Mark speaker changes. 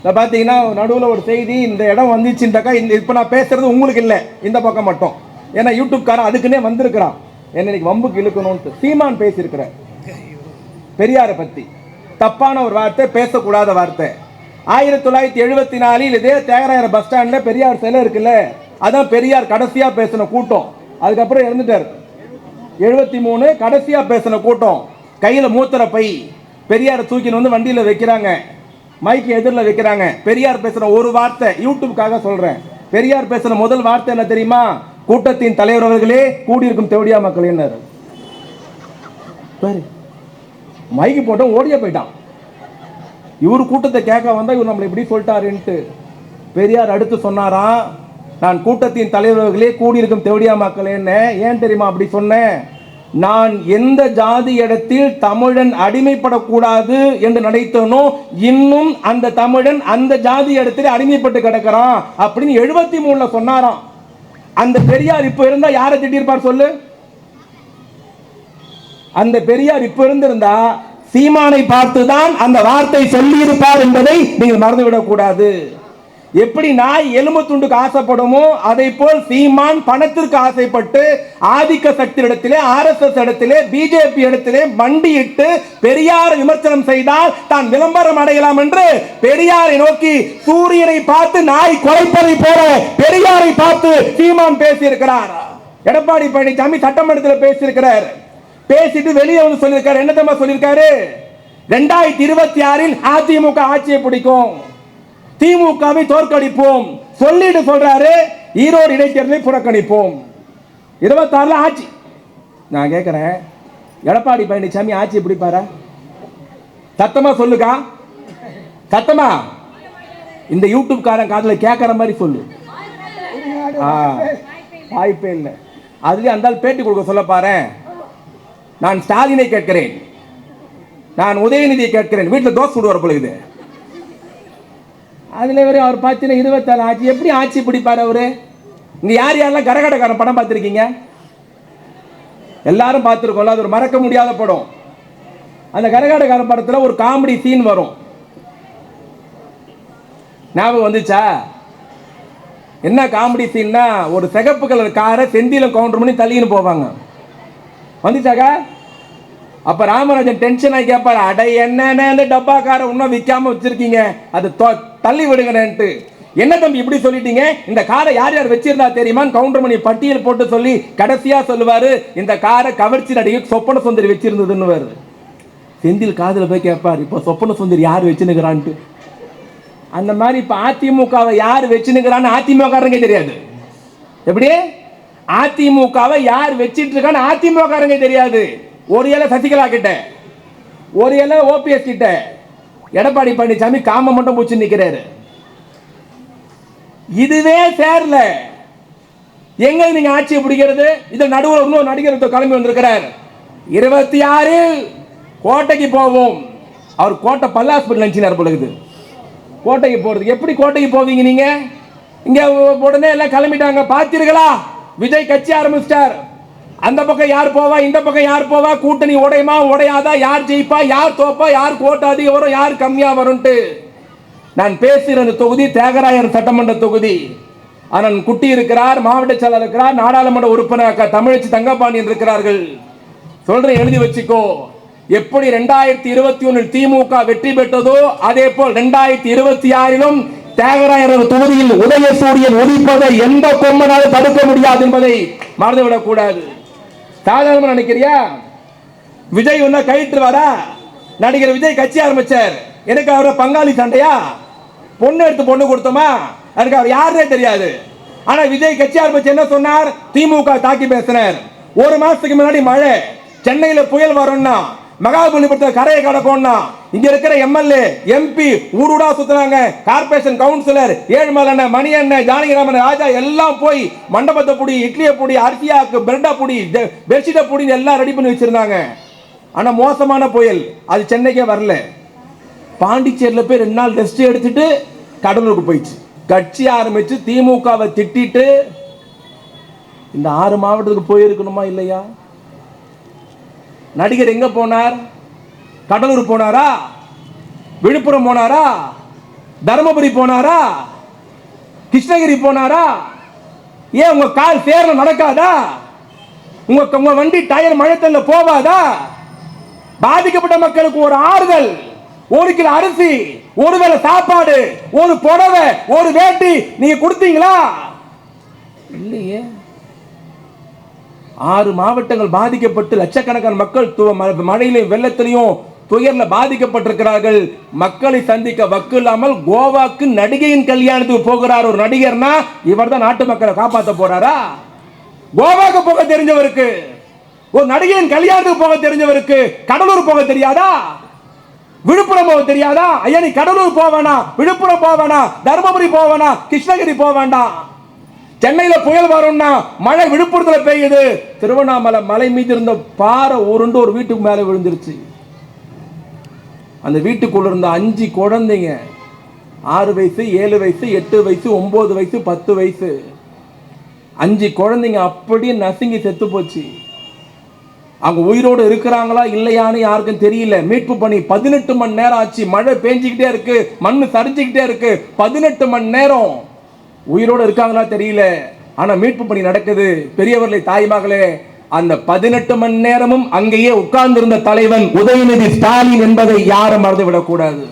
Speaker 1: இதை பார்த்தீங்கன்னா நடுவில் ஒரு செய்தி, இந்த இடம் வந்துச்சுட்டாக்கா, இந்த இப்போ நான் பேசுறது உங்களுக்கு இல்லை, இந்த பக்கம் மட்டும். ஏன்னா யூடியூப்காரன் அதுக்குன்னே வந்திருக்கிறான், என்ன இன்னைக்கு வம்புக்கு இழுக்கணும்ட்டு. சீமான் பேசியிருக்கிறார் பெரியாரை பற்றி, தப்பான ஒரு வார்த்தை, பேசக்கூடாத வார்த்தை. 1974 இதே தியாகராயர் பஸ் ஸ்டாண்டில் பெரியார் சிலை இருக்குல்ல, அதான் பெரியார் கடைசியாக பேசின கூட்டம். அதுக்கப்புறம் இறந்துட்டார். 73 கடைசியாக பேசின கூட்டம். கையில் மூத்திர பை, பெரியாரை தூக்கின்னு வந்து வண்டியில் வைக்கிறாங்க, மைக்கு எதிரில் வைக்கிறாங்க. பெரியார் பேசுகிற ஒரு வார்த்தை, யூடியூப்காக சொல்கிறேன், பெரியார் பேசுகிற முதல் வார்த்தை என்ன தெரியுமா? கூட்டத்தின் தலைவர் அவர்களே, கூடியிருக்கும் தேவடியா மக்கள். மைக்கு போட்டோம், ஓடியே போயிட்டான். இவர் கூட்டத்தை கேட்க வந்தா இவர் நம்மளை இப்படி சொல்லிட்டாருன்ட்டு. பெரியார் அடுத்து சொன்னாராம், நான் கூட்டத்தின் தலைவர்களே, கூடியிருக்கும் தேவடியா மக்களேன்னு. ஏன் தெரியுமா அப்படி சொன்னேன்? நான் எந்த ஜாதி இடத்தில் தமிழன் அடிமைப்படக்கூடாது என்று நினைத்தனோ, இன்னும் அந்த தமிழன் அந்த ஜாதி இடத்தில் அடிமைப்பட்டு கிடக்கிறான் அப்படின்னு 73 சொன்னாராம். அந்த பெரியார் இப்ப இருந்தா யாரை திட்டிருப்பார் சொல்லு? அந்த பெரியார் இப்ப இருந்திருந்தா சீமானை பார்த்துதான் அந்த வார்த்தை சொல்லி இருப்பார் என்பதை நீங்கள் மறந்துவிடக் கூடாது. எப்படி நாய் எலும்பு துண்டுக்கு ஆசைப்படுமோ, அதை போல் சீமான் பணத்திற்கு ஆசைப்பட்டு ஆதிக்க சக்தி இடத்திலே, RSS இடத்திலே, பிஜேபி இடத்திலே மண்டியிட்டு பெரியார் விமர்சனம் செய்தால் தான் விளம்பரம் அடையலாம் என்று பெரியாரை நோக்கி சூரியனை பார்த்து நாய் குறைப்பதை போல பெரியாரை பார்த்து சீமான் பேசியிருக்கிறார். எடப்பாடி பழனிசாமி சட்டமன்றத்தில் பேசியிருக்கிறார். பேசிட்டு வெளியே வந்து சொல்லியிருக்காரு. என்ன தெரியுமா சொல்லியிருக்காரு? 2026 அதிமுக ஆட்சியை பிடிக்கும், திமுகவை தோற்கடிப்போம் சொல்லிட்டு சொல்றாரு. ஈரோடு இடைத்தேர்தலை புறக்கணிப்போம், 26 ஆட்சி. நான் கேட்கிறேன், எடப்பாடி பழனிசாமி ஆட்சியை பிடிப்பாரா? சத்தமா சொல்லுக்கா, சத்தமா. இந்த யூடியூப் காரன் காதுல கேட்கற மாதிரி சொல்லு. வாய்ப்பே இல்லை. அதுலயே அந்த பேட்டி கொடுக்க சொல்ல பாரு. நான் ஸ்டாலினை கேட்கிறேன், நான் உதயநிதியை கேட்கிறேன், வீட்டில் தோசை சுடுவார் போல இது. அதுல வரை அவர் பார்த்தீங்கன்னா 24 ஆட்சி. எப்படி ஆட்சி பிடிப்பார் அவரு? இங்க யார் யாரெல்லாம் கரகாட்டக்காரன் படம் பார்த்திருக்கீங்க? எல்லாரும் பார்த்திருக்கோம்ல, அது ஒரு மறக்க முடியாத படம். அந்த கரகாட்டக்காரன் படத்துல ஒரு காமெடி சீன் வரும், ஞாபகம் வந்துச்சா? என்ன காமெடி சீன்னா, ஒரு சிகப்பு கலர் காரை செந்தில கவுண்டர் பண்ணி தள்ளின்னு போவாங்க. வந்துச்சாக்கா? அப்ப ராமராஜன் டென்ஷன் ஆகி கேட்பாரு, அடை என்ன டப்பாக்கார இன்னும் விற்காம வச்சிருக்கீங்க, அது தள்ளி விடுங்கன்னு. என்ன தம்பி இப்படி சொல்லிட்டீங்க, இந்த காரை யார் யார் வச்சிருந்தா தெரியுமான்னு கவுண்டர்மணி பட்டியல் போட்டு சொல்லி கடைசியா சொல்லுவாரு, இந்த காரை கவர்ச்சி நடிகை சொப்பன சுந்தரி வச்சிருந்ததுன்னு. செந்தில் காதுல போய் கேட்பாரு, இப்போ சொப்பன சுந்தரி யார் வச்சுனுக்கிறான்ட்டு. அந்த மாதிரி இப்ப அதிமுகவை யார் வச்சுனுக்கிறான்னு அதிமுக தெரியாது. எப்படி அதிமுகவை யார் வச்சிட்டு இருக்கான்னு அதிமுக தெரியாது. ஒரு இலை சசிகலா கிட்ட, ஒரு இலை OPS கிட்ட, எடப்பாடி பழனிசாமி காம மட்டும் பூச்சி நிக்கிறாரு. இதுவே சேரல, எங்க நீங்க ஆட்சியை பிடிக்கிறது? இதுல நடுவில் இன்னொரு நடிகர் கிளம்பி வந்திருக்கிறார். 26 கோட்டைக்கு போவோம். அவர் கோட்டை பல்லாஸ்பேட் நினைச்சினார் பொழுது. கோட்டைக்கு போறது எப்படி? கோட்டைக்கு போவீங்க நீங்க? இங்க உடனே எல்லாம் கிளம்பிட்டாங்க. பார்த்தீர்களா, விஜய் கட்சி ஆரம்பிச்சிட்டார். அந்த பக்கம் யார் போவா, இந்த பக்கம் யார் போவா, கூட்டணி உடையுமா உடையாதா, யார் ஜெயிப்பா, யார் தோப்பா, யார் கோட்டை அதிகம் வரும், யார் கம்மியா வரும்ட்டு. நான் பேசுகிற அந்த தொகுதி தியாகராயர் சட்டமன்ற தொகுதி. அண்ணன் குட்டி இருக்கிறார், மாவட்ட செயலாளர் இருக்கிறார், நாடாளுமன்ற உறுப்பினர் தமிழச்சி தங்கபாண்டியன் இருக்கிறார்கள். சொல்றேன், எழுதி வச்சுக்கோ. எப்படி 2021 திமுக வெற்றி பெற்றதோ, அதே போல் 2026 தியாகராயர் தொகுதியில் உதயசூரியன் ஒளிப்பதை எந்த கொம்பனாலும் தடுக்க முடியாது என்பதை மறந்துவிடக் கூடாது. சாதாரண நினைக்கிறியா? விஜய் ஒன்னா கைட்டு வரா? நடிகர் விஜய் கட்சி ஆரம்பிச்சார், எனக்கு அவரை பங்காளி சண்டையா? பொண்ணு எடுத்து பொண்ணு கொடுத்தோமா? அதுக்கு அவர் யாருன்னே தெரியாது. ஆனா விஜய் கட்சி ஆரம்பிச்சு என்ன சொன்னார்? திமுக தாக்கி பேசினார். ஒரு மாசத்துக்கு முன்னாடி மழை, சென்னையில புயல் வரும்னா, மகாபலிபுரத்தில் கரையை கடப்போம்னா, இங்க இருக்கிற MLA MP ஊருடா சுத்துறாங்க, கார்பரேஷன் கவுன்சிலர் ஏழுமலை மணி அண்ணன் ஜானகிராமன் ராஜா எல்லாம் போய் மண்டபத்தை புடி, இட்லியை புடி, அரிசியாக்கு பிரெட்டா புடி, பெட்ஷீட்டை புடி எல்லாம் ரெடி பண்ணி வச்சிருந்தாங்க. ஆனா மோசமான புயல், அது சென்னைக்கே வரல. பாண்டிச்சேரியில் போய் 2 நாள் ரெஸ்ட் எடுத்துட்டு கடலூருக்கு போயிடுச்சு. கட்சி ஆரம்பிச்சு திமுகவை திட்டிட்டு இந்த 6 மாவட்டத்துக்கு போயிருக்கணுமா இல்லையா? நடிகர் எங்க போனார்? கடலூர் போனாரா? விழுப்புரம் போனாரா? தருமபுரி போனாரா? கிருஷ்ணகிரி போனாரா? ஏன் உங்க கால் சேர்ல நடக்காதா? உங்க வண்டி டயர் மழைத்தல்ல போவாதா? பாதிக்கப்பட்ட மக்களுக்கு ஒரு ஆறுதல், ஒரு கிலோ அரிசி, ஒருவேளை சாப்பாடு, ஒரு புடவை, ஒரு வேட்டி நீங்க கொடுத்தீங்களா? இல்லையே. 6 மாவட்டங்கள் பாதிக்கப்பட்டு லட்சக்கணக்கான மக்கள் மழையிலும் வெள்ளத்திலையும் துயர்ல பாதிக்கப்பட்டிருக்கிறார்கள். மக்களை சந்திக்க வக்கு இல்லாமல் கோவாக்கு நடிகையின் கல்யாணத்துக்கு போகிறார் ஒரு நடிகர்னா, இவர் தான் நாட்டு மக்களை காப்பாற்ற போறாரா? கோவாக்கு போக தெரிஞ்சவருக்கு, ஒரு நடிகையின் கல்யாணத்துக்கு போக தெரிஞ்சவருக்கு கடலூர் போக தெரியாதா? விழுப்புரம் போக தெரியாதா? ஐயா நீ கடலூர் போவேனா, விழுப்புரம் போவேனா, தருமபுரி போவேனா, கிருஷ்ணகிரி போவேண்டாம். சென்னையில புயல் வரும்னா மழை விழுப்புரத்துல பெய்யுது, திருவண்ணாமலை மலை மீது இருந்த பாறை உருண்டு ஒரு வீட்டுக்கு மேல விழுந்துருச்சு. அந்த வீட்டுக்குள்ள இருந்த 5 குழந்தைங்க, 6 வயசு, 7 வயசு, 8 வயசு, 9 வயசு, 10 வயசு, 5 குழந்தைங்க அப்படியே நசுங்கி செத்து போச்சு. அவங்க உயிரோடு இருக்கிறாங்களா இல்லையான்னு யாருக்கும் தெரியல. மீட்பு பணி 18 மணி நேரம் ஆச்சு. மழை பெஞ்சிக்கிட்டே இருக்கு, மண்ணு சரிஞ்சுக்கிட்டே இருக்கு. 18 மணி நேரம் உயிரோடு இருக்காங்களா தெரியல. ஆனா மீட்பு பணி நடக்குது. பெரியவர்களே, தாய்மகளே, அந்த 18 மணி நேரமும் அங்கேயே உட்கார்ந்திருந்த தலைவன் உதயநிதி ஸ்டாலின் என்பதை யாரும் மறந்து விடக்கூடாது.